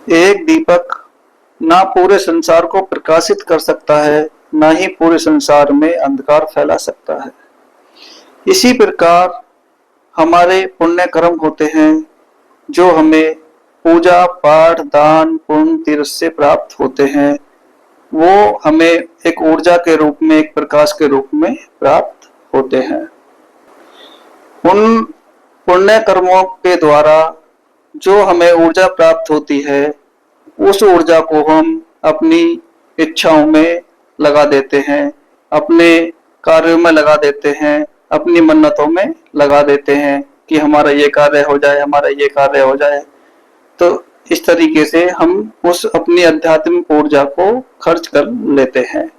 एक दीपक ना पूरे संसार को प्रकाशित कर सकता है, ना ही पूरे संसार में अंधकार फैला सकता है। इसी प्रकार हमारे पुण्य कर्म होते हैं जो हमें पूजा पाठ दान पुण्य तीर्थ से प्राप्त होते हैं। वो हमें एक ऊर्जा के रूप में, एक प्रकाश के रूप में प्राप्त होते हैं। उन पुण्य कर्मों के द्वारा जो हमें ऊर्जा प्राप्त होती है, उस ऊर्जा को हम अपनी इच्छाओं में लगा देते हैं, अपने कार्यों में लगा देते हैं, अपनी मन्नतों में लगा देते हैं कि हमारा ये कार्य हो जाए, हमारा ये कार्य हो जाए। तो इस तरीके से हम उस अपनी आध्यात्मिक ऊर्जा को खर्च कर लेते हैं,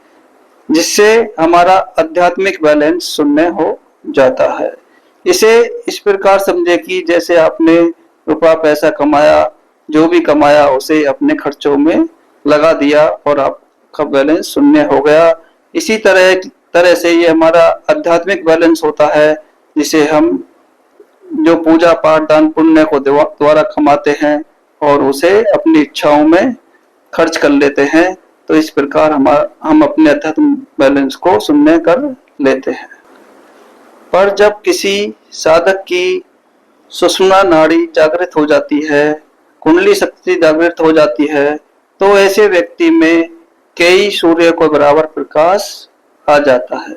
जिससे हमारा आध्यात्मिक बैलेंस शून्य हो जाता है। इसे इस प्रकार समझे कि जैसे आपने रुपया पैसा कमाया, जो भी कमाया उसे अपने खर्चों में लगा दिया और आपका बैलेंस शून्य हो गया। इसी तरह से ये हमारा आध्यात्मिक बैलेंस होता है, जिसे हम जो पूजा पाठ दान पुण्य को द्वारा कमाते हैं और उसे अपनी इच्छाओं में खर्च कर लेते हैं। तो इस प्रकार हम अपने आध्यात्मिक बैलेंस को शून्य कर लेते हैं। पर जब किसी साधक की सुषुम्ना नाड़ी जागृत हो जाती है, कुंडली शक्ति जागृत हो जाती है, तो ऐसे व्यक्ति में कई सूर्य को बराबर प्रकाश आ जाता है।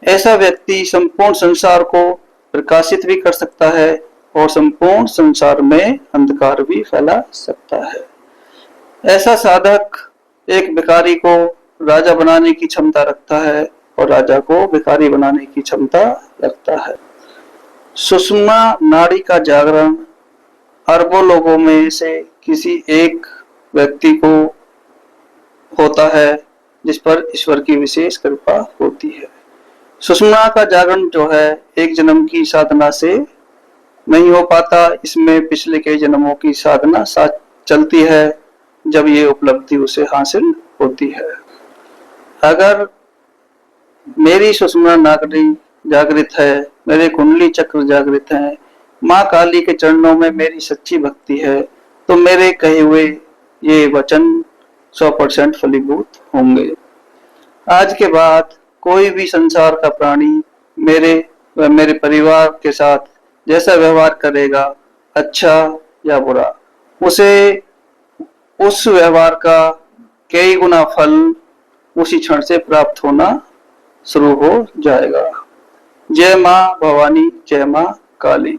ऐसा व्यक्ति संपूर्ण संसार को प्रकाशित भी कर सकता है और संपूर्ण संसार में अंधकार भी फैला सकता है। ऐसा साधक एक भिखारी को राजा बनाने की क्षमता रखता है और राजा को भिखारी बनाने की क्षमता रखता है। सुषुम्ना नाड़ी का जागरण अरबों लोगों में से किसी एक व्यक्ति को होता है, जिस पर ईश्वर की विशेष कृपा होती है। सुषुम्ना का जागरण जो है एक जन्म की साधना से नहीं हो पाता, इसमें पिछले कई जन्मों की साधना साथ चलती है, जब ये उपलब्धि उसे हासिल होती है। अगर मेरी सुषुम्ना नाड़ी जागृत है, मेरे कुंडली चक्र जागृत है, माँ काली के चरणों में मेरी सच्ची भक्ति है, तो मेरे कहे हुए ये वचन 100% फलीभूत होंगे। आज के बाद कोई भी संसार का प्राणी मेरे व मेरे परिवार के साथ जैसा व्यवहार करेगा, अच्छा या बुरा, उसे उस व्यवहार का कई गुना फल उसी क्षण से प्राप्त होना शुरू हो जाएगा। जय माँ भवानी, जय माँ काली।